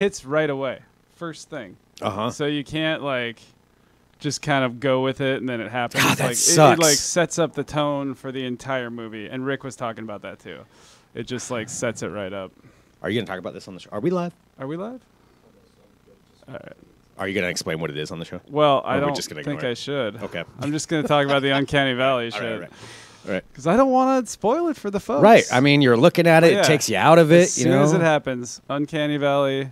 hits right away, first thing. So you can't like just kind of go with it and then it happens. God, that like sucks. it like sets up the tone for the entire movie. And Rick was talking about that too. It just like sets it right up. Are you going to talk about this on the show? Are we live? Are we live? All right. Are you going to explain what it is on the show? Well, I don't think I should. Okay. I'm just going to talk about the Uncanny Valley shit. All right. Because I don't want to spoil it for the folks. Right. I mean, you're looking at it. It takes you out of it. As soon as it happens, Uncanny Valley,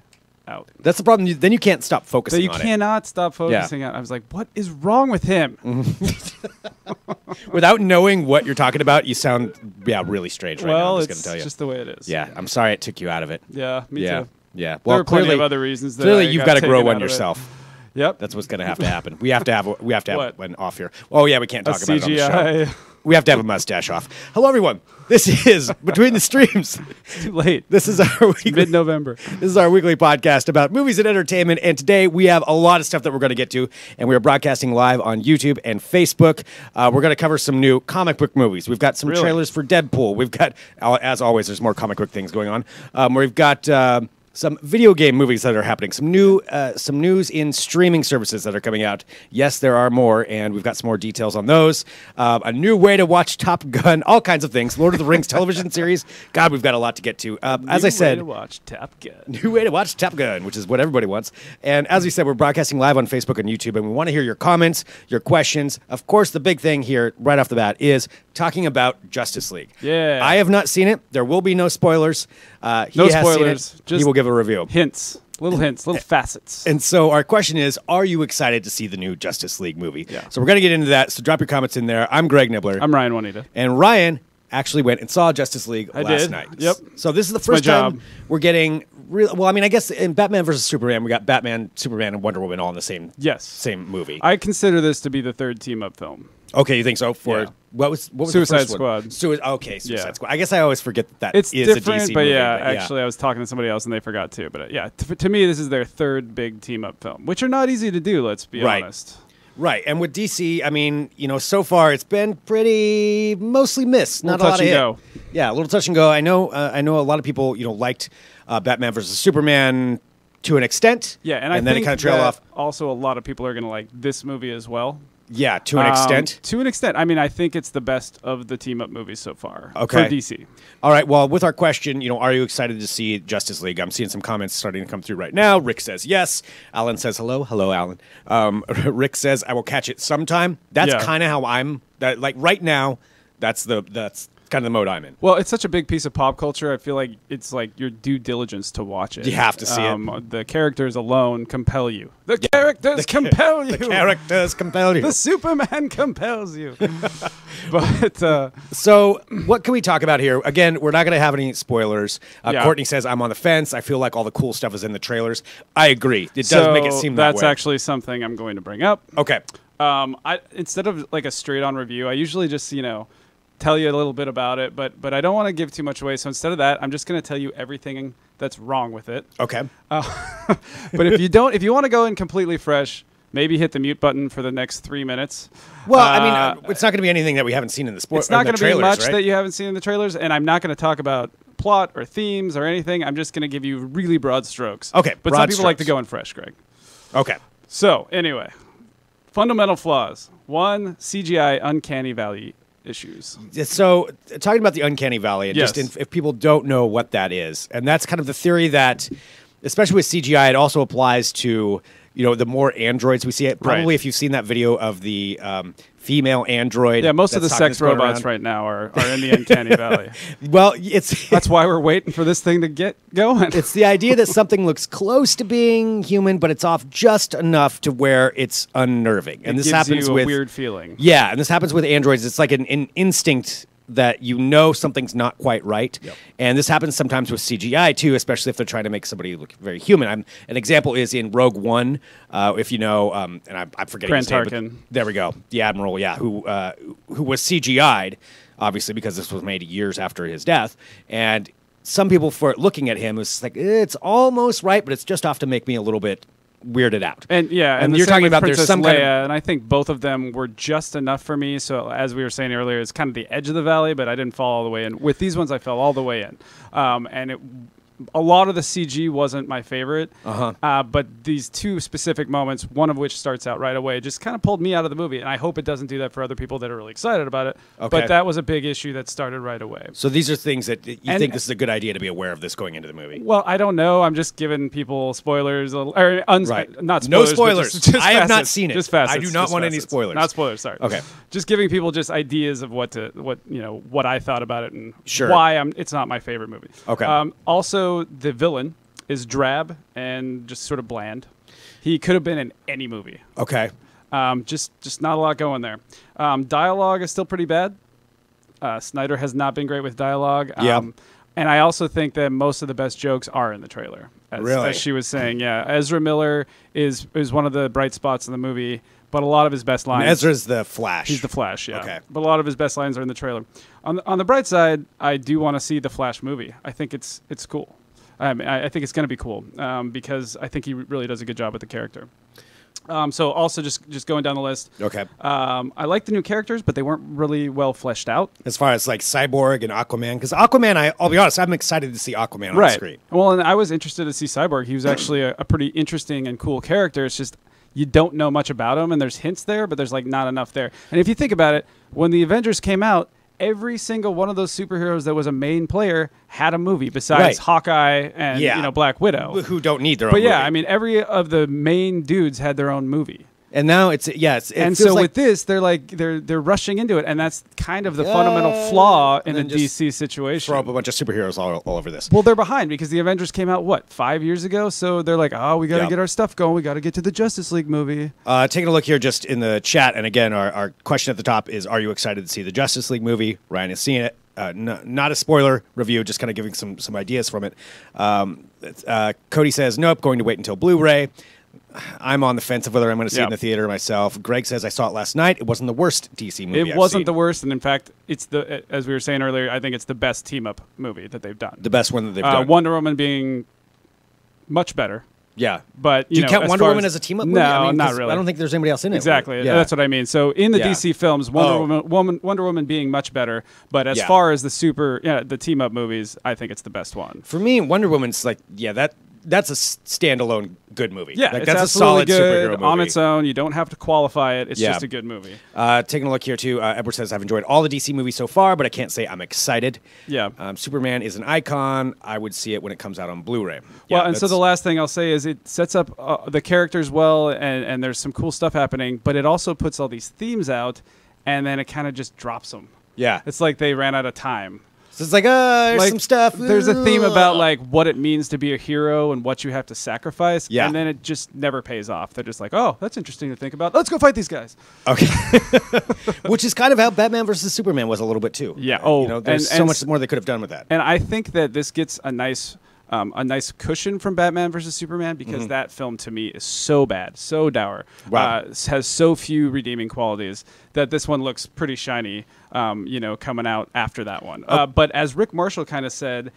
out. That's the problem. Then you can't stop focusing on it. You cannot stop focusing on it. I was like, what is wrong with him? Without knowing what you're talking about, you sound really strange right now. I'm just going to tell you. It's just the way it is. Yeah. I'm sorry it took you out of it. Yeah, me too. Yeah. Well, there are plenty of other reasons. Clearly, you've got to grow one yourself. Yep. That's what's going to happen. We have to have one off here. Oh yeah, we can't talk about CGI. it on the show. We have to have a mustache off. Hello everyone. This is Between the Streams. It's too late. This is our mid-November. This is our weekly podcast about movies and entertainment, and today we have a lot of stuff that we're going to get to, and we are broadcasting live on YouTube and Facebook. We're going to cover some new comic book movies. We've got some trailers for Deadpool. We've got, as always, there's more comic book things going on. We've got some video game movies that are happening, some news in streaming services that are coming out. Yes, there are more, and we've got some more details on those. A new way to watch Top Gun, all kinds of things. Lord of the Rings television series. God, we've got a lot to get to. As I said, new way to watch Top Gun. New way to watch Top Gun, which is what everybody wants. And as we said, we're broadcasting live on Facebook and YouTube, and we want to hear your comments, your questions. Of course, the big thing here, right off the bat, is talking about Justice League. Yeah. I have not seen it. There will be no spoilers. No spoilers. He will give a review. Hints, little facets. And so our question is, are you excited to see the new Justice League movie? Yeah. So we're going to get into that. So drop your comments in there. I'm Greg Nibbler. I'm Ryan Juanita. And Ryan actually went and saw Justice League last night. Yep. So this is the first time we're getting well, I mean, I guess in Batman versus Superman, we got Batman, Superman, and Wonder Woman all in the same movie. I consider this to be the third team-up film. Okay, you think so? What was Suicide the first Squad. Okay, Suicide Squad. I guess I always forget that it's is different, a DC but movie. Actually, I was talking to somebody else and they forgot too. But to me, this is their third big team-up film, which are not easy to do. Let's be honest. Right, and with DC, I mean, so far it's been pretty mostly missed. Not a lot of go. Yeah, a little touch and go. I know a lot of people, liked Batman versus Superman to an extent. Yeah, and I then think it kind of trailed off. Also, a lot of people are going to like this movie as well. Yeah, to an extent. To an extent. I mean, I think it's the best of the team-up movies so far for DC. All right, well, with our question, are you excited to see Justice League? I'm seeing some comments starting to come through right now. Rick says yes. Alan says hello. Hello, Alan. Rick says, I will catch it sometime. That's kind of how I'm, right now, that's kind of the mode I'm in. Well, it's such a big piece of pop culture. I feel like it's like your due diligence to watch it. You have to see it. The characters alone compel you. The characters compel you. The characters compel you. The Superman compels you. But so what can we talk about here? Again, we're not going to have any spoilers. Courtney says, I'm on the fence. I feel like all the cool stuff is in the trailers. I agree. It does make it seem that way. That's actually something I'm going to bring up. Okay. Instead of like a straight-on review, I usually just, tell you a little bit about it, but I don't want to give too much away. So instead of that, I'm just going to tell you everything that's wrong with it. Okay. But if you want to go in completely fresh, maybe hit the mute button for the next 3 minutes. Well, I mean, it's not going to be anything that we haven't seen in the sport. It's not going to be much right? that you haven't seen in the trailers, and I'm not going to talk about plot or themes or anything. I'm just going to give you really broad strokes. Okay. But some people like to go in fresh, Greg. Okay. So anyway, fundamental flaws. 1, CGI Uncanny Valley issues. So talking about the Uncanny Valley, and just if people don't know what that is, and that's kind of the theory that, especially with CGI, it also applies to the more androids we see. Probably if you've seen that video of the female android. Yeah, most of the sex robots right now are in the Uncanny Valley. Well, that's why we're waiting for this thing to get going. It's the idea that something looks close to being human, but it's off just enough to where it's unnerving. And this happens with a weird feeling. Yeah, and this happens with androids. It's like an instinct that something's not quite right. Yep. And this happens sometimes with CGI too, especially if they're trying to make somebody look very human. An example is in Rogue One, if you know, and I'm forgetting his name. Tarkin. There we go. The Admiral, who was CGI'd, obviously, because this was made years after his death. And some people, for looking at him, was like, it's almost right, but it's just off to make me a little bit weirded out. And you're talking about Princess there's some Leia, kind of, and I think both of them were just enough for me. So as we were saying earlier, it's kind of the edge of the valley, but I didn't fall all the way in. With these ones, I fell all the way in, and a lot of the CG wasn't my favorite, but these two specific moments, one of which starts out right away, just kind of pulled me out of the movie. And I hope it doesn't do that for other people that are really excited about it. Okay. But that was a big issue that started right away. So these are things that you think this is a good idea to be aware of this going into the movie. Well, I don't know. I'm just giving people spoilers. Or not spoilers. No spoilers. Just I have not seen it. Just facets. I do not want any spoilers. Not spoilers. Sorry. Okay. Just giving people just ideas of what I thought about it and why it's not my favorite movie. Okay. Also, the villain is drab and just sort of bland. He could have been in any movie. Okay. Just not a lot going there. Dialogue is still pretty bad. Snyder has not been great with dialogue. And I also think that most of the best jokes are in the trailer. As she was saying, yeah. Ezra Miller is one of the bright spots in the movie, but a lot of his best lines... And Ezra's the Flash. He's the Flash, yeah. Okay. But a lot of his best lines are in the trailer. On the bright side, I do want to see the Flash movie. I think it's cool. I think it's going to be cool because I think he really does a good job with the character. So also just going down the list. Okay. I like the new characters, but they weren't really well fleshed out. As far as like Cyborg and Aquaman, because Aquaman, I'll be honest, I'm excited to see Aquaman on the screen. Well, and I was interested to see Cyborg. He was actually a pretty interesting and cool character. It's just you don't know much about him, and there's hints there, but there's like not enough there. And if you think about it, when the Avengers came out, every single one of those superheroes that was a main player had a movie besides Hawkeye and Black Widow, who don't need their own movie. But I mean, every of the main dudes had their own movie. And now it and so with this, they're rushing into it, and that's kind of the fundamental flaw in the DC situation. Throw up a bunch of superheroes all over this. Well, they're behind because the Avengers came out 5 years ago, so they're like, oh, we got to get our stuff going. We got to get to the Justice League movie. Taking a look here, just in the chat, and again, our question at the top is: are you excited to see the Justice League movie? Ryan has seen it. Not a spoiler review, just kind of giving some ideas from it. Cody says, nope, going to wait until Blu-ray. I'm on the fence of whether I'm going to see it in the theater myself. Greg says, I saw it last night. It wasn't the worst DC movie It wasn't the worst, and in fact, it's as we were saying earlier, I think it's the best team-up movie that they've done. The best one that they've done. Wonder Woman being much better. Yeah. But, do you count Wonder Woman as a team-up movie? No, not really. I don't think there's anybody else in it. Exactly. Yeah. That's what I mean. So in the DC films, Wonder Woman being much better, but as far as the team-up movies, I think it's the best one. For me, Wonder Woman's like, that's a standalone good movie. Yeah, like, it's that's a solid superhero movie. On its own. You don't have to qualify it. It's just a good movie. Taking a look here, too, Edward says, I've enjoyed all the DC movies so far, but I can't say I'm excited. Yeah. Superman is an icon. I would see it when it comes out on Blu-ray. Well, and so the last thing I'll say is it sets up the characters well, and there's some cool stuff happening, but it also puts all these themes out, and then it kind of just drops them. Yeah. It's like they ran out of time. So it's like, there's some stuff. There's a theme about like what it means to be a hero and what you have to sacrifice. Yeah. And then it just never pays off. They're just like, oh, that's interesting to think about. Let's go fight these guys. Okay. Which is kind of how Batman versus Superman was a little bit too. Yeah. There's so much more they could have done with that. And I think that this gets a nice cushion from Batman versus Superman because that film to me is so bad, so dour, has so few redeeming qualities that this one looks pretty shiny, coming out after that one. But as Rick Marshall kind of said,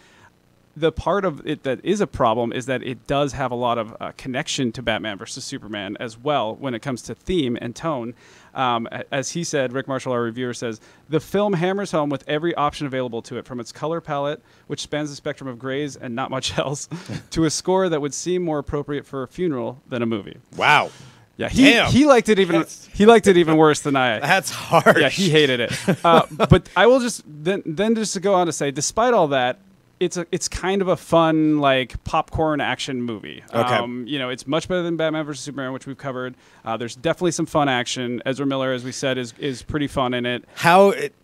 the part of it that is a problem is that it does have a lot of connection to Batman versus Superman as well when it comes to theme and tone. As he said, Rick Marshall, our reviewer, says, the film hammers home with every option available to it, from its color palette, which spans the spectrum of grays and not much else, to a score that would seem more appropriate for a funeral than a movie. Wow. Yeah, he liked it even worse than I. That's hard. Yeah, he hated it. But I will just to go on to say, despite all that, it's kind of a fun, like, popcorn action movie. Okay. It's much better than Batman vs. Superman, which we've covered. There's definitely some fun action. Ezra Miller, as we said, is pretty fun in it.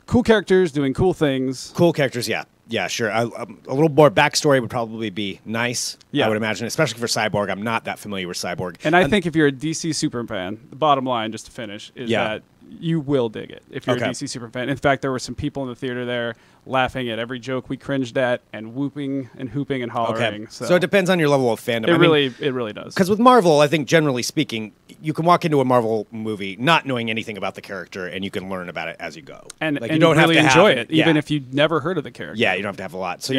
Cool characters doing cool things. Cool characters, yeah. Yeah, sure. A little more backstory would probably be nice, I would imagine, especially for Cyborg. I'm not that familiar with Cyborg. And I think if you're a DC Super fan, the bottom line, just to finish, is that you will dig it if you're a DC Super fan. In fact, there were some people in the theater there laughing at every joke we cringed at and whooping and hooping and hollering. Okay. So it depends on your level of fandom. It really does. Because with Marvel, I think generally speaking, you can walk into a Marvel movie not knowing anything about the character, and you can learn about it as you go. And you don't really have to enjoy it, even if you've never heard of the character. Yeah, you don't have to have a lot. So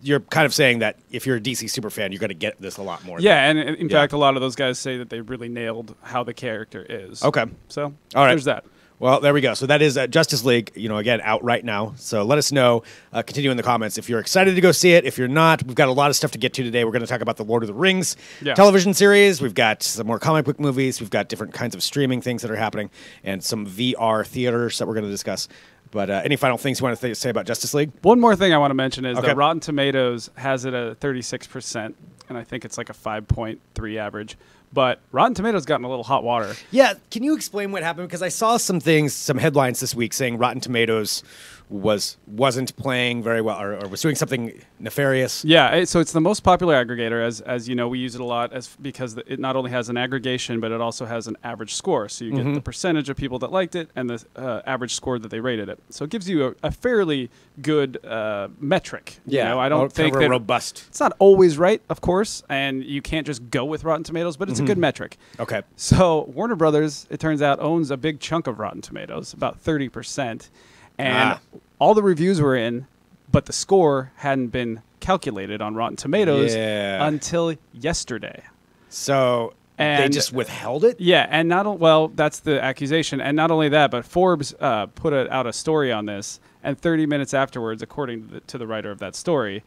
you're kind of saying that if you're a DC super fan, you're going to get this a lot more. Yeah, and in fact, a lot of those guys say that they really nailed how the character is. Okay. So all right. There's that. Well, there we go. So that is Justice League, again, out right now. So let us know. Continue in the comments if you're excited to go see it. If you're not, we've got a lot of stuff to get to today. We're going to talk about the Lord of the Rings television series. We've got some more comic book movies. We've got different kinds of streaming things that are happening and some VR theaters that we're going to discuss. But any final things you want to say about Justice League? One more thing I want to mention is that Rotten Tomatoes has it at 36%, and I think it's like a 5.3 average. But Rotten Tomatoes gotten a little hot water. Yeah, can you explain what happened? Because I saw some headlines this week saying Rotten Tomatoes wasn't playing very well or was doing something nefarious. Yeah, so it's the most popular aggregator. As you know, we use it a lot because it not only has an aggregation, but it also has an average score. So you get the percentage of people that liked it and the average score that they rated it. So it gives you a fairly good metric. Yeah, I don't think that robust. It's not always right, of course, and you can't just go with Rotten Tomatoes, but it's a good metric. Okay. So Warner Brothers, it turns out, owns a big chunk of Rotten Tomatoes, about 30%. And all the reviews were in, but the score hadn't been calculated on Rotten Tomatoes until yesterday. So they just withheld it? Yeah, and that's the accusation. And not only that, but Forbes put out a story on this, and 30 minutes afterwards, according to the writer of that story,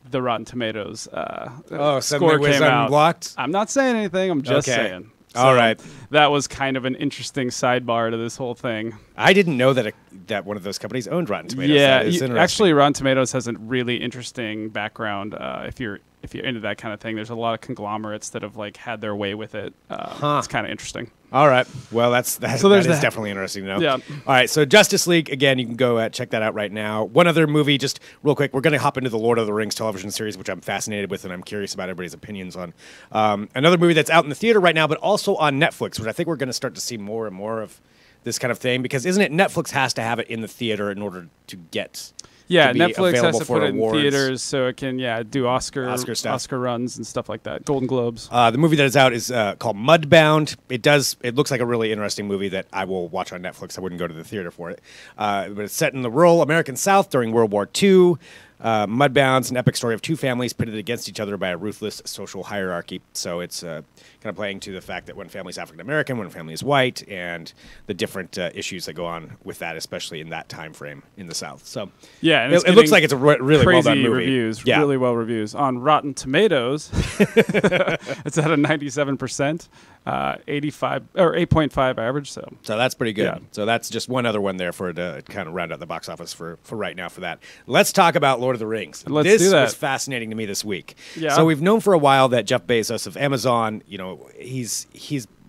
the Rotten Tomatoes score came out. Unblocked? I'm not saying anything. I'm just saying. So all right. That was kind of an interesting sidebar to this whole thing. I didn't know that one of those companies owned Rotten Tomatoes. Yeah, actually, Rotten Tomatoes has a really interesting background. If you're into that kind of thing, there's a lot of conglomerates that have had their way with it. It's kind of interesting. All right. Well, that is definitely interesting to know. Yeah. All right. So Justice League, again, you can go check that out right now. One other movie, just real quick, we're going to hop into the Lord of the Rings television series, which I'm fascinated with and I'm curious about everybody's opinions on. Another movie that's out in the theater right now, but also on Netflix, which I think we're going to start to see more and more of this kind of thing, because isn't it Netflix has to have it in the theater in order to get Netflix has to put it in awards. Theaters so it can do Oscar stuff. Oscar runs and stuff like that. Golden Globes. The movie that is out is called Mudbound. It looks like a really interesting movie that I will watch on Netflix. I wouldn't go to the theater for it. But it's set in the rural American South during World War II. Mudbound's an epic story of two families pitted against each other by a ruthless social hierarchy. So it's kind of playing to the fact that one family is African American, one family is white, and the different issues that go on with that, especially in that time frame in the South. So yeah, and it looks like it's a really well done movie. Reviews, really well reviews on Rotten Tomatoes. It's at a 97%. 85 or 8.5 average, so that's pretty good. So that's just one other one there for to kind of round out the box office for right now for that. Let's talk about Lord of the Rings. Let's do that. Was fascinating to me this week. Yeah. So we've known for a while that Jeff Bezos of Amazon, he's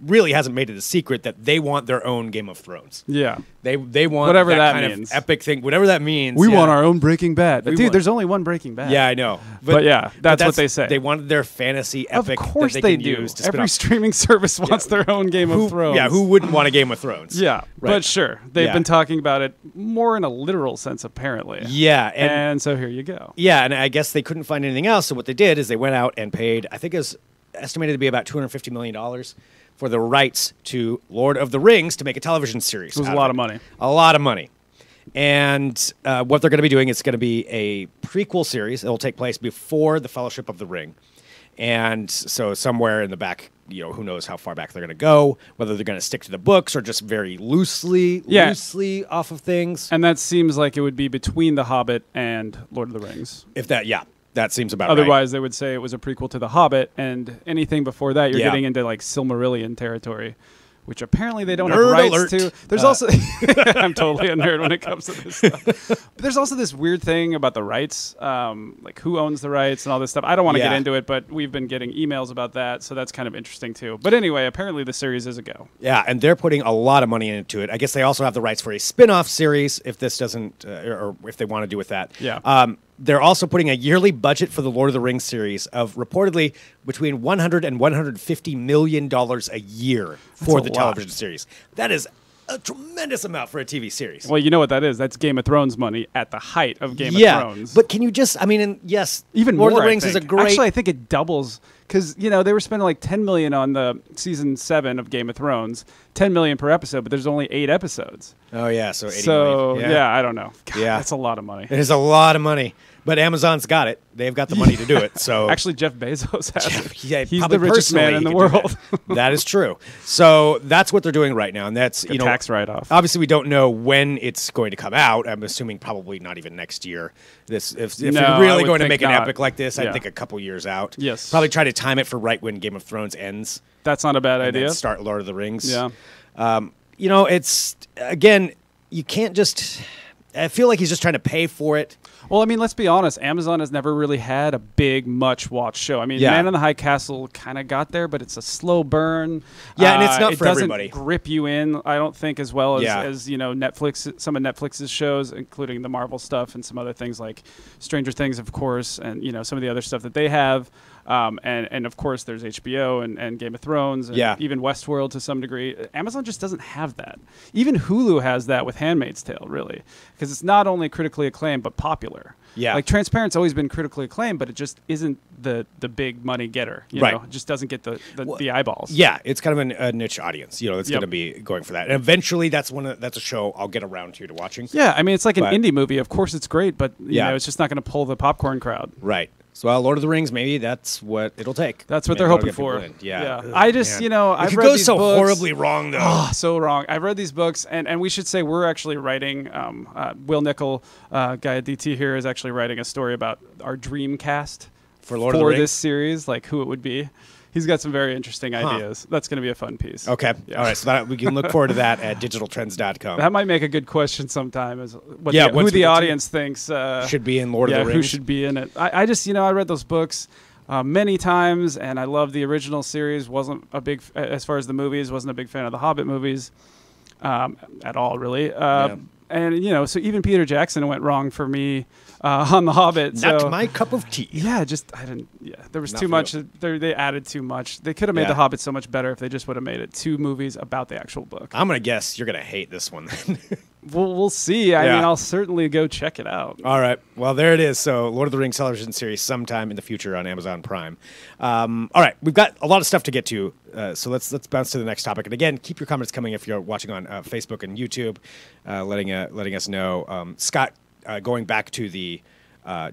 really hasn't made it a secret that they want their own Game of Thrones. Yeah. They want whatever that kind means. Of epic thing, whatever that means. We want our own Breaking Bad. But dude, there's only one Breaking Bad. Yeah, I know. But that's what they say. They wanted their fantasy epic. Of course that they do. Use to Every streaming service wants their own Game of Thrones. Yeah, who wouldn't want a Game of Thrones? Yeah, but sure. They've been talking about it more in a literal sense, apparently. Yeah. And so here you go. Yeah, and I guess they couldn't find anything else, so what they did is they went out and paid, I think it was estimated to be about $250 million for the rights to Lord of the Rings to make a television series. It was a lot of money. A lot of money. And what they're going to be doing is going to be a prequel series. It will take place before the Fellowship of the Ring. And so somewhere in the back, who knows how far back they're going to go, whether they're going to stick to the books or just very loosely off of things. And that seems like it would be between The Hobbit and Lord of the Rings. That seems about Otherwise, right. they would say it was a prequel to The Hobbit, and anything before that, you're getting into Silmarillion territory, which apparently they don't have rights to. There's also I'm totally a nerd when it comes to this stuff. But there's also this weird thing about the rights, like who owns the rights and all this stuff. I don't want to get into it, but we've been getting emails about that, so that's kind of interesting too. But anyway, apparently the series is a go. Yeah, and they're putting a lot of money into it. I guess they also have the rights for a spin-off series if this doesn't, or if they want to do with that. Yeah. They're also putting a yearly budget for the Lord of the Rings series of reportedly between $100 and $150 million a year for the television series. That is a tremendous amount for a TV series. Well, you know what that is. That's Game of Thrones money at the height of Game of Thrones. But can you just, yes, even Lord more, of the Rings is a great... Actually, I think it doubles, because, they were spending like $10 million on the season 7 of Game of Thrones, $10 million per episode, but there's only 8 episodes. Oh, yeah. So 80 So, million. yeah, I don't know. God, Yeah. that's a lot of money. It is a lot of money. But Amazon's got it. They've got the money to do it. So Actually, Jeff Bezos has it. yeah, He's probably the richest man personally in he the could do world. that. That is true. So that's what they're doing right now. And that's, you know, tax write-off. Obviously, we don't know when it's going to come out. I'm assuming probably not even next year. If No, you're I really would going to think make an not. epic like this, I'd Yeah. think a couple years out. Yes. Probably try to time it for right when Game of Thrones ends. That's not a bad And idea. then start Lord of the Rings. Yeah. You know, it's, again, you can't just, I feel like he's just trying to pay for it. Well, I mean, let's be honest. Amazon has never really had a big, much-watched show. I mean, Yeah. Man in the High Castle kind of got there, but it's a slow burn. Yeah, and it's not it for doesn't everybody. grip you in, I don't think, as well as, Yeah. as you know, Netflix. Some of Netflix's shows, including the Marvel stuff and some other things like Stranger Things, of course, and you know some of the other stuff that they have. And of course, there's HBO and Game of Thrones, and Yeah. even Westworld to some degree. Amazon just doesn't have that. Even Hulu has that with Handmaid's Tale, really, because it's not only critically acclaimed but popular. Yeah. Like Transparent's always been critically acclaimed, but it just isn't the big money getter. You Right. know? It just doesn't get the eyeballs. Yeah, it's kind of a niche audience. You know, it's Yep. going to be going for that. And eventually, that's a show I'll get around to watching. Yeah, I mean, it's like an But- indie movie. Of course, it's great, but you Yeah. know, it's just not going to pull the popcorn crowd. Right. So, Lord of the Rings, maybe that's what it'll take. That's what Maybe they're that'll hoping get people for. in. Yeah. Ugh, I just, man. you know, It I've could read go these so books. horribly wrong, though. Oh, so wrong. I've read these books, and we should say we're actually writing. Will Nickel, guy at DT here, is actually writing a story about our dream cast For Lord of the Rings? this series, like who it would be. He's got some very interesting ideas. That's going to be a fun piece. Okay. Yeah. All right. So we can look forward to that at digitaltrends.com. That might make a good question sometime. Is what Yeah, who once we the get to- audience thinks should be in Lord of the Rings. who should be in it. I just, you know, I read those books many times, and I love the original series. Wasn't a big, as far as the movies, wasn't a big fan of the Hobbit movies at all, really. And you know, so even Peter Jackson went wrong for me on the Hobbit. Not so, my cup of tea. yeah, I didn't. Yeah, there was Not too for much. you. They added too much. They could have made Yeah. the Hobbit so much better if they just would have made it 2 movies about the actual book. I'm going to guess you're going to hate this one then. We'll see. I Yeah. mean, I'll certainly go check it out. All right. Well, there it is. So, Lord of the Rings television series sometime in the future on Amazon Prime. All right. We've got a lot of stuff to get to. So let's bounce to the next topic. And again, keep your comments coming if you're watching on Facebook and YouTube, letting us know. Scott, going back to the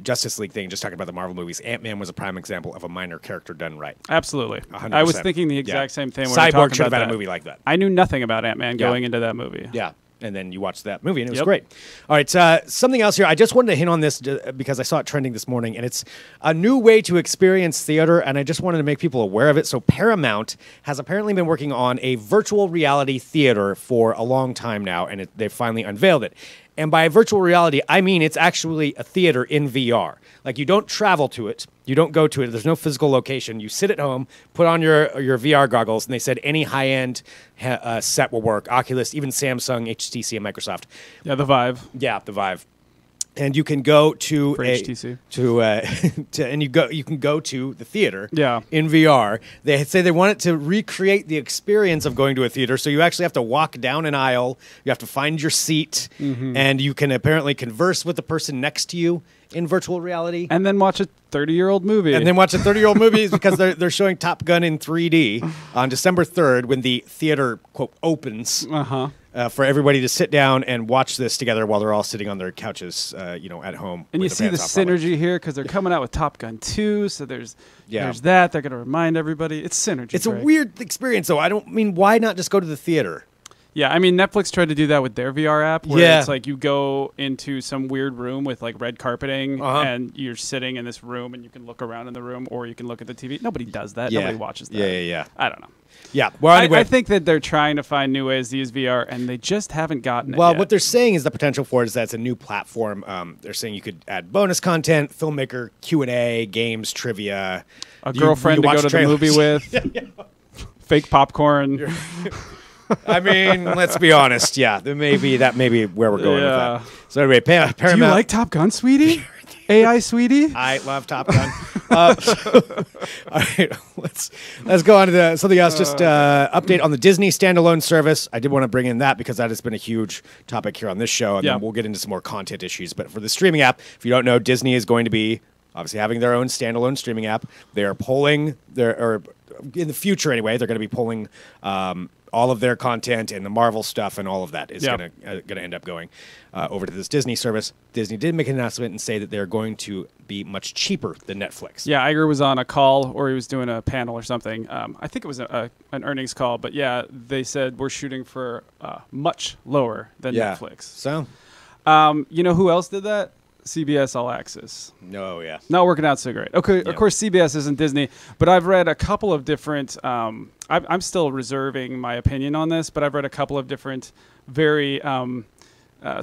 Justice League thing, just talking about the Marvel movies, Ant-Man was a prime example of a minor character done right. Absolutely. 100%. I was thinking the exact same thing when we were Cyborg talking should have about had a that. movie like that. I knew nothing about Ant-Man Yeah. going into that movie. Yeah. And then you watched that movie, and it was Yep. great. All right, something else here. I just wanted to hint on this because I saw it trending this morning, and it's a new way to experience theater, and I just wanted to make people aware of it. So Paramount has apparently been working on a virtual reality theater for a long time now, and they've finally unveiled it. And by virtual reality, I mean it's actually a theater in VR. Like, you don't travel to it. You don't go to it. There's no physical location. You sit at home, put on your VR goggles, and they said any high-end set will work. Oculus, even Samsung, HTC, and Microsoft. Yeah, the Vive. Yeah, the Vive. And you can go to For HTC. you can go to the theater Yeah. in VR. They say they want it to recreate the experience of going to a theater. So you actually have to walk down an aisle. You have to find your seat, and you can apparently converse with the person next to you in virtual reality. And then watch a 30-year-old movie. And then watch a 30-year-old movie because they're showing Top Gun in 3D on December 3rd when the theater, quote, opens. For everybody to sit down and watch this together while they're all sitting on their couches, at home. And you with see their the pants off, probably. synergy here because they're coming out with Top Gun 2, so there's Yeah. that. They're going to remind everybody. It's synergy. It's a Greg. weird experience, though. Why not just go to the theater? Yeah, I mean, Netflix tried to do that with their VR app, where Yeah. it's like you go into some weird room with like red carpeting, Uh-huh. and you're sitting in this room, and you can look around in the room, or you can look at the TV. Nobody does that. Yeah. Nobody watches that. Yeah. I don't know. Yeah. Well, anyway. I think that they're trying to find new ways to use VR, and they just haven't gotten it Well, yet. what they're saying is the potential for it is that it's a new platform. They're saying you could add bonus content, filmmaker, Q&A, games, trivia. A girlfriend to go watch to the trailers. movie with. Fake popcorn. I mean, let's be honest. Yeah, that may be where we're going Yeah. with that. So anyway, Paramount. Do you like Top Gun, sweetie? AI, sweetie? I love Top Gun. All right, let's go on to something else. Just update on the Disney standalone service. I did want to bring in that because that has been a huge topic here on this show, and Yeah. then we'll get into some more content issues. But for the streaming app, if you don't know, Disney is going to be obviously having their own standalone streaming app. They are polling in the future anyway, they're going to be pulling all of their content and the Marvel stuff and all of that is going to end up going over to this Disney service. Disney did make an announcement and say that they're going to be much cheaper than Netflix. Yeah, Iger was on a call or he was doing a panel or something. I think it was an earnings call, but yeah, they said we're shooting for much lower than Netflix. So, you know who else did that? CBS All Access. No, yeah. Not working out so great. Okay, of course, CBS isn't Disney, but I've read a couple of different. I'm still reserving my opinion on this, but I've read a couple of different, very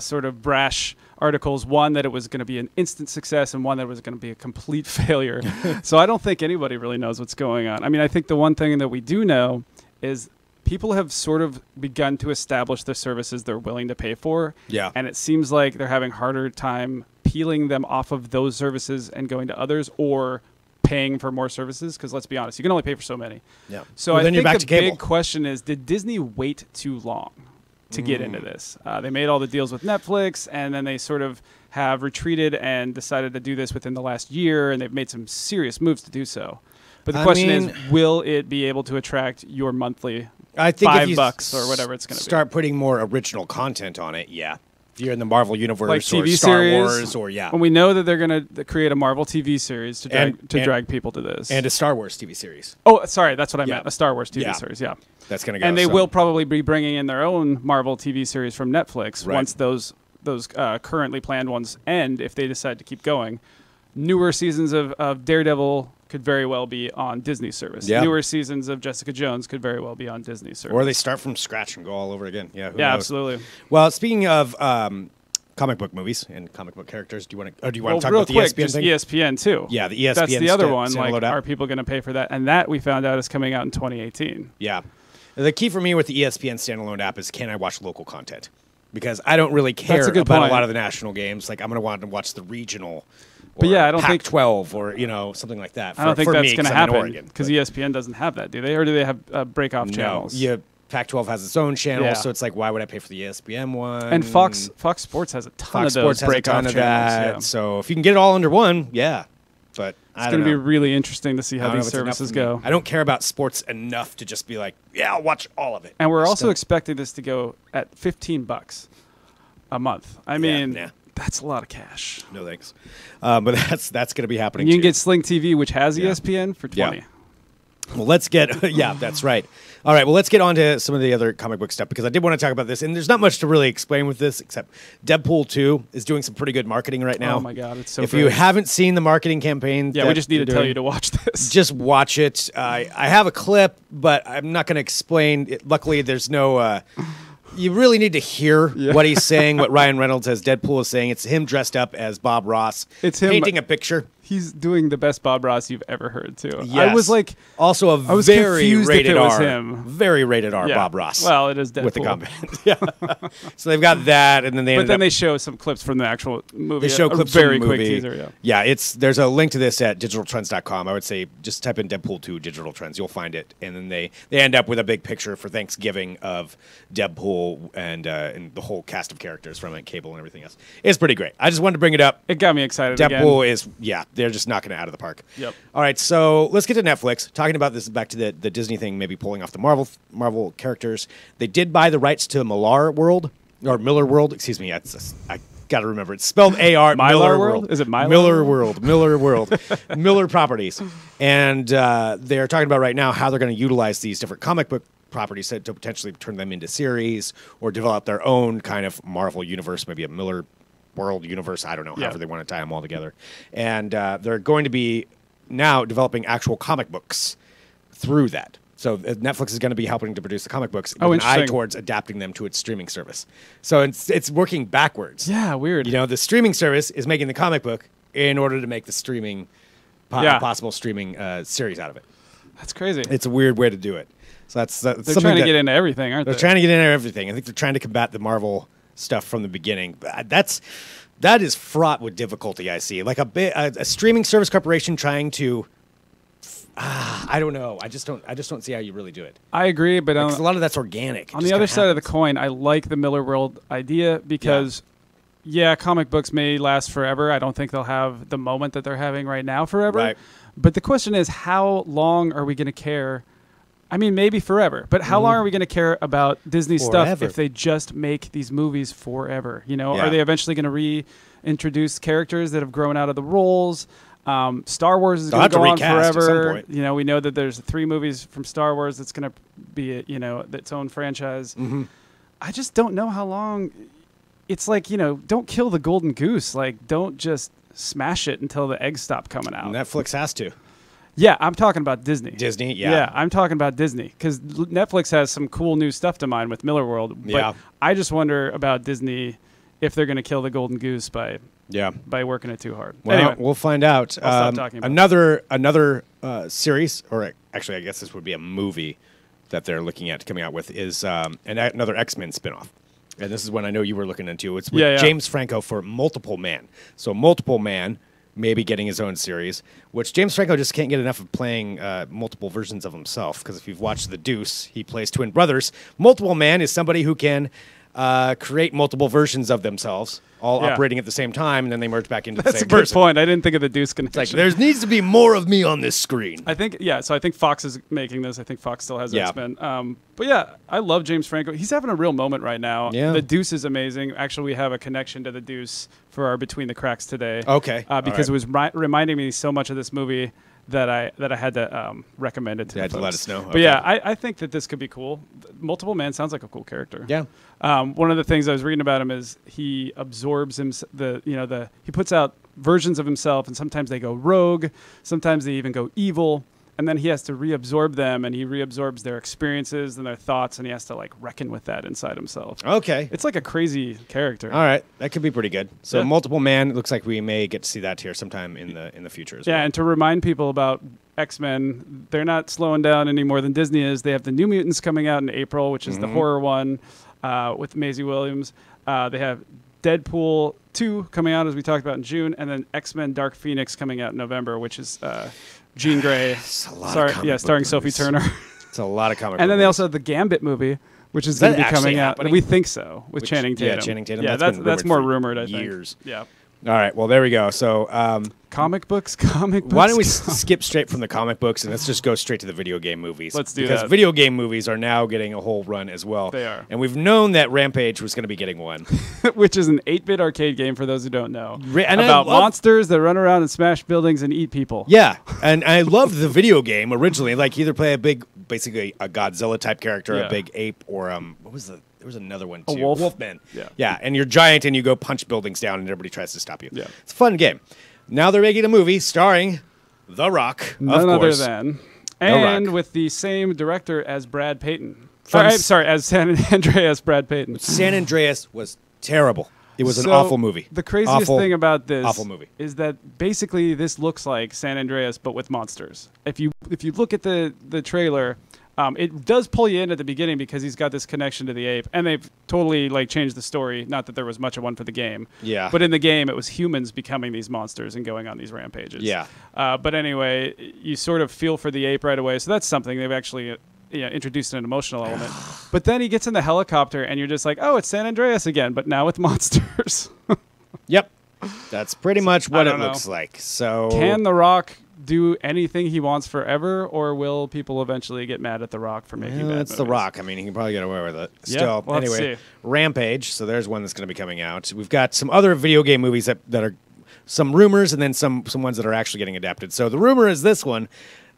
sort of brash articles. One that it was going to be an instant success, and one that it was going to be a complete failure. So I don't think anybody really knows what's going on. I mean, I think the one thing that we do know is people have sort of begun to establish the services they're willing to pay for. Yeah. And it seems like they're having harder time peeling them off of those services and going to others or paying for more services. Because let's be honest, you can only pay for so many. Yeah. So well, I then think you're back the to cable. big question is, did Disney wait too long to get into this? They made all the deals with Netflix, and then they sort of have retreated and decided to do this within the last year, and they've made some serious moves to do so. But the question is, will it be able to attract your monthly I think $5 if you or whatever it's going to be? Start putting more original content on it, yeah. If you're in the Marvel universe like or TV Star series, Wars or when we know that they're going to create a Marvel TV series to drag people to this. And a Star Wars TV series. Oh, sorry, that's what I meant. A Star Wars TV series, yeah. That's going to go. And they will probably be bringing in their own Marvel TV series from Netflix once those currently planned ones end, if they decide to keep going. Newer seasons of Daredevil could very well be on Disney service. Yeah. Newer seasons of Jessica Jones could very well be on Disney service. Or they start from scratch and go all over again. Yeah, who knows? Absolutely. Well, speaking of comic book movies and comic book characters, do you want to talk real about the quick, ESPN thing? ESPN too. Yeah, the ESPN. That's the other one. Like, standalone app. are people going to pay for that? And that we found out is coming out in 2018. Yeah. The key for me with the ESPN standalone app is, can I watch local content? Because I don't really care about a lot of the national games. Like, I'm going to want to watch the regional. But yeah, I don't think Pac-12 or something like that. I don't think that's going to happen because ESPN doesn't have that, do they? Or do they have break-off channels? Yeah, Pac-12 has its own channel, so it's like, why would I pay for the ESPN one? And Fox Sports has a ton of those break-off channels. Yeah. So if you can get it all under one, yeah. But it's going to be really interesting to see how these services go. I don't care about sports enough to just be like, yeah, I'll watch all of it. And we're also expecting this to go at $15 a month. I mean, that's a lot of cash. No thanks. But that's going to be happening. You can get Sling TV, which has ESPN, for $20. Yeah. Well, let's get that's right. All right, well, let's get on to some of the other comic book stuff, because I did want to talk about this, and there's not much to really explain with this, except Deadpool 2 is doing some pretty good marketing right now. Oh, my God, it's so If you haven't seen the marketing campaign... Yeah, we just need to tell you to watch this. Just watch it. I have a clip, but I'm not going to explain it. Luckily, there's no... you really need to hear what he's saying, what Ryan Reynolds as Deadpool is saying. It's him dressed up as Bob Ross. It's him painting a picture. He's doing the best Bob Ross you've ever heard, too. Yes. I was like... Also very rated R. Him. Very rated R Bob Ross. Well, it is Deadpool. With the comment. So they've got that, and then they show some clips from the actual movie. They show clips from the movie. Quick teaser, there's a link to this at digitaltrends.com. I would say just type in Deadpool 2 Digital Trends. You'll find it. And then they end up with a big picture for Thanksgiving of Deadpool and the whole cast of characters from it, Cable and everything else. It's pretty great. I just wanted to bring it up. It got me excited Deadpool is, they're just knocking it out of the park. Yep. All right, so let's get to Netflix. Talking about this back to the Disney thing, maybe pulling off the Marvel characters. They did buy the rights to Miller World. Excuse me. I got to remember. It's spelled A-R. Miller World? Is it Miller World? Miller World. Miller Properties. And they're talking about right now how they're going to utilize these different comic book properties to potentially turn them into series or develop their own kind of Marvel universe, maybe a Miller World universe. I don't know, however they want to tie them all together. And they're going to be now developing actual comic books through that. So Netflix is going to be helping to produce the comic books with an eye towards adapting them to its streaming service. So it's working backwards. Yeah, weird. The streaming service is making the comic book in order to make the streaming possible streaming series out of it. That's crazy. It's a weird way to do it. So they're trying to get into everything, aren't they? They're trying to get into everything. I think they're trying to combat the Marvel stuff from the beginning. That is fraught with difficulty. I see, like a streaming service corporation trying to. I don't know. I just don't see how you really do it. I agree, but a lot of that's organic. On the other side of the coin, I like the Miller World idea because, comic books may last forever. I don't think they'll have the moment that they're having right now forever. Right. But the question is, how long are we going to care? I mean, maybe forever, but how long are we going to care about Disney stuff if they just make these movies forever? You know, are they eventually going to reintroduce characters that have grown out of the roles? Star Wars is going to go on forever. You know, we know that there's 3 movies from Star Wars that's going to be, you know, its own franchise. I just don't know how long. It's like, you know, don't kill the golden goose. Like, don't just smash it until the eggs stop coming out. Netflix has to. Yeah, I'm talking about Disney. Disney, yeah. Yeah, I'm talking about Disney because Netflix has some cool new stuff to mine with Miller World. But I just wonder about Disney if they're going to kill the golden goose by working it too hard. Well, anyway, we'll find out. I'll stop talking about another series, or actually, I guess this would be a movie that they're looking at coming out with is another X-Men spinoff. And this is one I know you were looking into. It's with James Franco for Multiple Man. So Multiple Man maybe getting his own series, which James Franco just can't get enough of playing multiple versions of himself. Because if you've watched The Deuce, he plays twin brothers. Multiple Man is somebody who can create multiple versions of themselves, all operating at the same time, and then they merge back into the same person. That's a good point. I didn't think of the Deuce connection. It's like, there needs to be more of me on this screen. I think, so I think Fox is making this. I think Fox still has X-Men. But yeah, I love James Franco. He's having a real moment right now. Yeah. The Deuce is amazing. Actually, we have a connection to the Deuce for our Between the Cracks today. Okay. Because it was reminding me so much of this movie that I had to recommend it to folks. To let us know. But yeah, I think that this could be cool. Multiple Man sounds like a cool character. Yeah. One of the things I was reading about him is he absorbs he puts out versions of himself, and sometimes they go rogue, sometimes they even go evil, and then he has to reabsorb them, and he reabsorbs their experiences and their thoughts, and he has to like reckon with that inside himself. Okay. It's like a crazy character. All right, that could be pretty good. So Multiple Man, it looks like we may get to see that here sometime in the future as well. Yeah, and to remind people about X-Men, they're not slowing down any more than Disney is. They have the New Mutants coming out in April, which is the horror one with Maisie Williams. They have Deadpool 2 coming out, as we talked about, in June, and then X-Men Dark Phoenix coming out in November, which is Jean Grey. Starring Sophie Turner. It's a lot of comic And then they also have the Gambit movie, which is going to be coming out. We think so, with Channing Tatum. Yeah, Channing Tatum. Yeah, that's more rumored, I think. Years. Yeah. All right, well, there we go. So comic books. Why don't we skip straight from the comic books and let's just go straight to the video game movies? Let's do that. Because video game movies are now getting a whole run as well. They are. And we've known that Rampage was going to be getting one. Which is an 8-bit arcade game, for those who don't know. About monsters that run around and smash buildings and eat people. Yeah, and I loved the video game originally. Like, either play basically a Godzilla-type character, a big ape, or there was another one too. A wolf. Wolfman. Yeah. Yeah, and you're giant and you go punch buildings down and everybody tries to stop you. Yeah. It's a fun game. Now they're making a movie starring The Rock, None of course. other than. And with the same director as Brad Payton. As San Andreas Brad Payton. San Andreas was terrible. It was an awful movie. The craziest thing about this is that basically this looks like San Andreas, but with monsters. If you look at the trailer, it does pull you in at the beginning because he's got this connection to the ape, and they've totally changed the story. Not that there was much of one for the game, but in the game it was humans becoming these monsters and going on these rampages. Yeah. But anyway, you sort of feel for the ape right away, so that's something they've actually introduced an emotional element. But then he gets in the helicopter, and you're just like, oh, it's San Andreas again, but now with monsters. Yep. That's pretty much what it looks like. So can The Rock do anything he wants forever, or will people eventually get mad at The Rock for making bad movies? It's The Rock. I mean, he can probably get away with it. Still, well, anyway, Rampage. So there's one that's going to be coming out. We've got some other video game movies that are some rumors, and then some ones that are actually getting adapted. So the rumor is this one.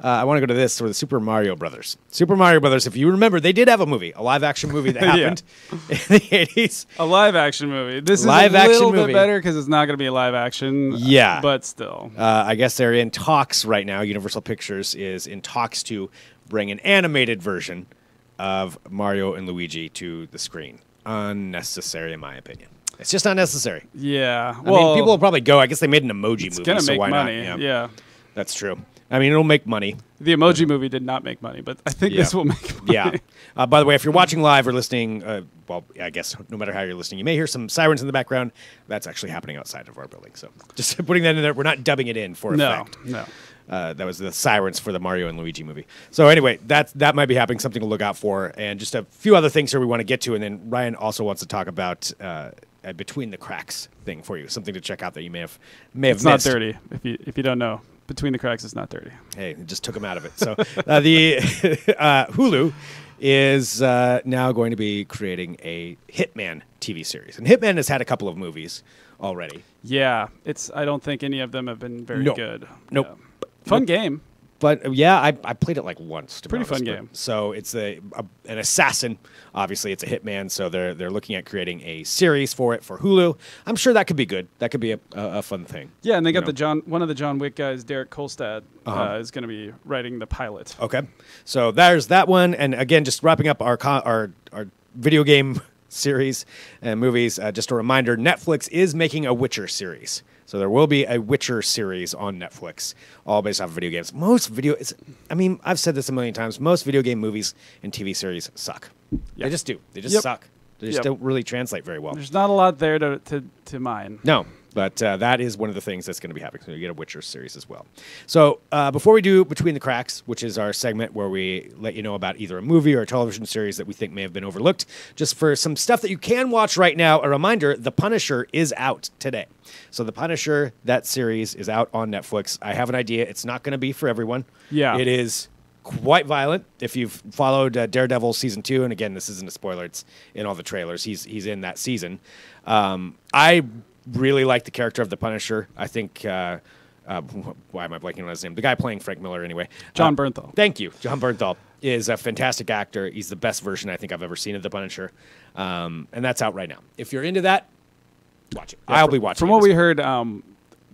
I want to go to this, for the Super Mario Brothers. Super Mario Brothers, if you remember, they did have a movie, a live-action movie that happened in the 80s. A live-action movie. This is a little bit better because it's not going to be a live-action. Yeah. But still. I guess they're in talks right now. Universal Pictures is in talks to bring an animated version of Mario and Luigi to the screen. Unnecessary, in my opinion. It's just unnecessary. Yeah. I mean, people will probably go. I guess they made an emoji movie, it's going to make money. Not? Yeah. That's true. I mean, it'll make money. The Emoji Movie did not make money, but I think this will make money. Yeah. By the way, if you're watching live or listening, well, I guess no matter how you're listening, you may hear some sirens in the background. That's actually happening outside of our building. So just putting that in there. We're not dubbing it in for effect. No. That was the sirens for the Mario and Luigi movie. So anyway, that might be happening, something to look out for. And just a few other things here we want to get to. And then Ryan also wants to talk about Between the Cracks thing for you, something to check out that you may have missed. It's not dirty, if you don't know. Between the Cracks is not dirty. Hey, it just took him out of it. So the Hulu is now going to be creating a Hitman TV series. And Hitman has had a couple of movies already. Yeah, I don't think any of them have been very good. Nope. Yeah. Fun game. But yeah, I played it like once. Pretty fun game. So it's an assassin. Obviously, it's a hitman. So they're looking at creating a series for it for Hulu. I'm sure that could be good. That could be a fun thing. Yeah, and they got one of the John Wick guys, Derek Kolstad, is going to be writing the pilot. Okay, so there's that one. And again, just wrapping up our video game series and movies. Just a reminder: Netflix is making a Witcher series. So there will be a Witcher series on Netflix, all based off of video games. I've said this a million times. Most video game movies and TV series suck. Yep. They just do. They just suck. They just don't really translate very well. There's not a lot there to mine. No, but that is one of the things that's going to be happening. So you get a Witcher series as well. So before we do Between the Cracks, which is our segment where we let you know about either a movie or a television series that we think may have been overlooked, just for some stuff that you can watch right now, a reminder, The Punisher is out today. So The Punisher, that series, is out on Netflix. I have an idea. It's not going to be for everyone. Yeah. It is quite violent. If you've followed Daredevil Season 2, and again, this isn't a spoiler, it's in all the trailers. He's in that season. I really like the character of the Punisher. I think, why am I blanking on his name? The guy playing Frank Miller, anyway. Jon Bernthal. Thank you. Jon Bernthal is a fantastic actor. He's the best version I think I've ever seen of the Punisher. And that's out right now. If you're into that, watch it. I'll be watching it. From what we heard,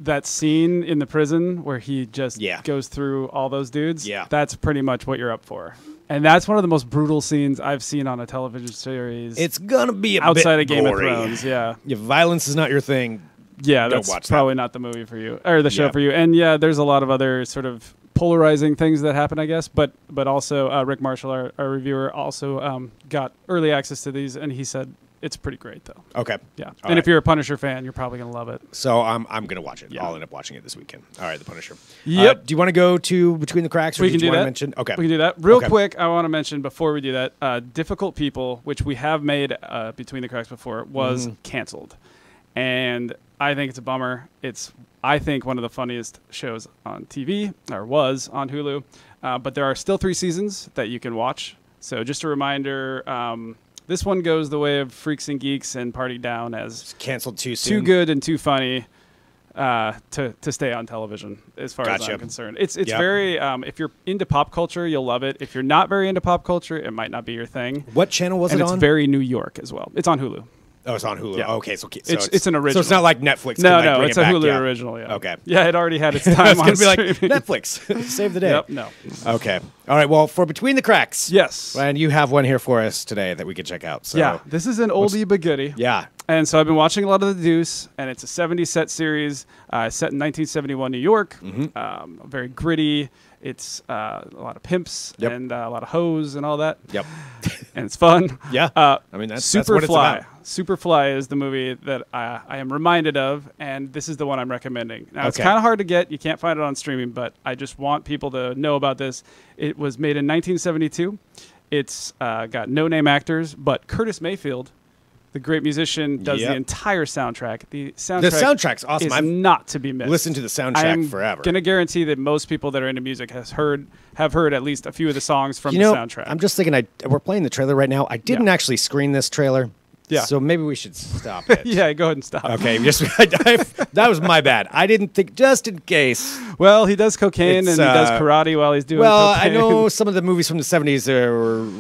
that scene in the prison where he just goes through all those dudes, that's pretty much what you're up for. And that's one of the most brutal scenes I've seen on a television series. It's going to be outside of bit Game gory. of Thrones, yeah. If violence is not your thing, that's probably not the movie for you, or the show for you. And yeah, there's a lot of other sort of polarizing things that happen, I guess. But also, Rick Marshall, our reviewer, also got early access to these, and he said it's pretty great, though. Okay. Yeah. And if you're a Punisher fan, you're probably going to love it. So I'm going to watch it. Yeah. I'll end up watching it this weekend. All right, The Punisher. Yep. Do you want to go to Between the Cracks? Or we can do that. Mention? Okay. We can do that. Real quick, I want to mention before we do that, Difficult People, which we have made Between the Cracks before, was canceled. And I think it's a bummer. It's, I think, one of the funniest shows on TV, or was on Hulu. But there are still 3 seasons that you can watch. So just a reminder, this one goes the way of Freaks and Geeks and Party Down as it's canceled too soon. Too good and too funny to stay on television, as far as I'm concerned. It's very, if you're into pop culture, you'll love it. If you're not very into pop culture, it might not be your thing. What channel was it on? And it's very New York as well. It's on Hulu. Oh, it's on Hulu. Yeah. Okay, so it's an original. So it's not like Netflix. No, it's a Hulu original. Yeah. Okay. Yeah, it already had its time on it's going to be streaming. like Netflix. Save the day. Yep. No. Okay. All right. Well, for Between the Cracks. Yes. And you have one here for us today that we can check out. So yeah. This is an oldie but goodie. Yeah. And so I've been watching a lot of The Deuce, and it's a 70s set series set in 1971 New York. Very gritty. It's a lot of pimps and a lot of hoes and all that. Yep. And it's fun. Yeah. I mean, that's what it's about. Superfly is the movie that I am reminded of, and this is the one I'm recommending. Now, it's kind of hard to get. You can't find it on streaming, but I just want people to know about this. It was made in 1972. It's got no-name actors, but Curtis Mayfield, the great musician, does the entire soundtrack. The soundtrack's awesome. Is not to be missed. Listen to the soundtrack forever. I'm going to guarantee that most people that are into music have heard at least a few of the songs from the soundtrack. I'm just thinking, we're playing the trailer right now. I didn't actually screen this trailer. Yeah. So maybe we should stop it. Yeah, go ahead and stop. Okay, that was my bad. I didn't think, just in case. Well, he does cocaine and he does karate while he's doing cocaine. Well, I know some of the movies from the 70s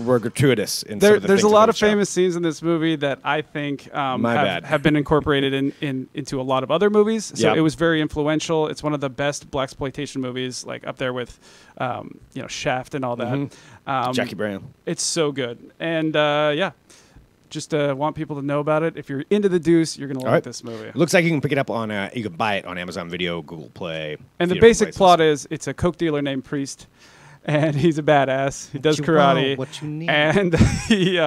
were gratuitous. There's a lot of famous scenes in this movie that I think have been incorporated into a lot of other movies. So it was very influential. It's one of the best blaxploitation movies, like up there with Shaft and all that. Jackie Brown. It's so good. And just want people to know about it. If you're into The Deuce, you're going to like this movie. It looks like you can pick it up on, you can buy it on Amazon Video, Google Play. And the basic plot is it's a coke dealer named Priest, and he's a badass. He does karate. What you need. And he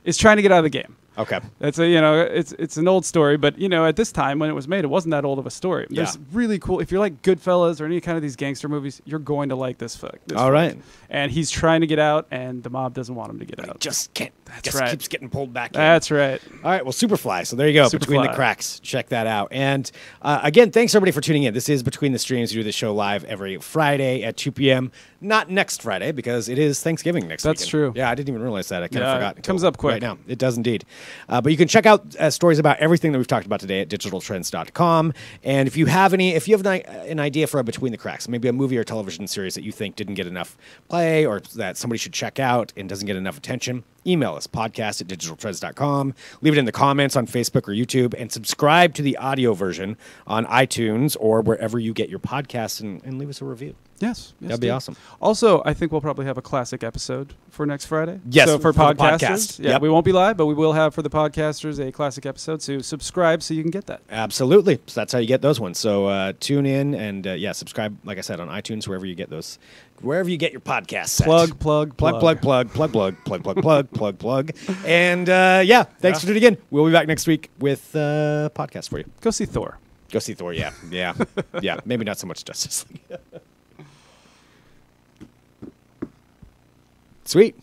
is trying to get out of the game. Okay. That's it's an old story, but at this time when it was made, it wasn't that old of a story. Yeah. There's really cool. If you like Goodfellas or any kind of these gangster movies, you're going to like this film. All right. And he's trying to get out, and the mob doesn't want him to get out. Just can't. That's right. Keeps getting pulled back in. That's right. All right. Well, Superfly. So there you go. Between the Cracks. Check that out. And again, thanks everybody for tuning in. This is Between the Streams. We do the show live every Friday at 2 p.m. Not next Friday because it is Thanksgiving next week. That's true. Yeah, I didn't even realize that. I kind of forgot. It comes up quick. Right now. It does indeed. But you can check out stories about everything that we've talked about today at digitaltrends.com. And if you have an idea for a Between the Cracks, maybe a movie or television series that you think didn't get enough play or that somebody should check out and doesn't get enough attention, email us, podcast@digitaltrends.com. Leave it in the comments on Facebook or YouTube, and subscribe to the audio version on iTunes or wherever you get your podcasts, and leave us a review. Yes. That'd be awesome. Also, I think we'll probably have a classic episode for next Friday. Yes, so for the podcasters. podcast. Yeah, we won't be live, but we will have for the podcasters a classic episode. So subscribe so you can get that. Absolutely. So that's how you get those ones. So tune in and subscribe, like I said, on iTunes, wherever you get those. Wherever you get your podcasts. Plug. And thanks for tuning in. We'll be back next week with a podcast for you. Go see Thor. Go see Thor, yeah. Yeah, maybe not so much Justice League. Sweet.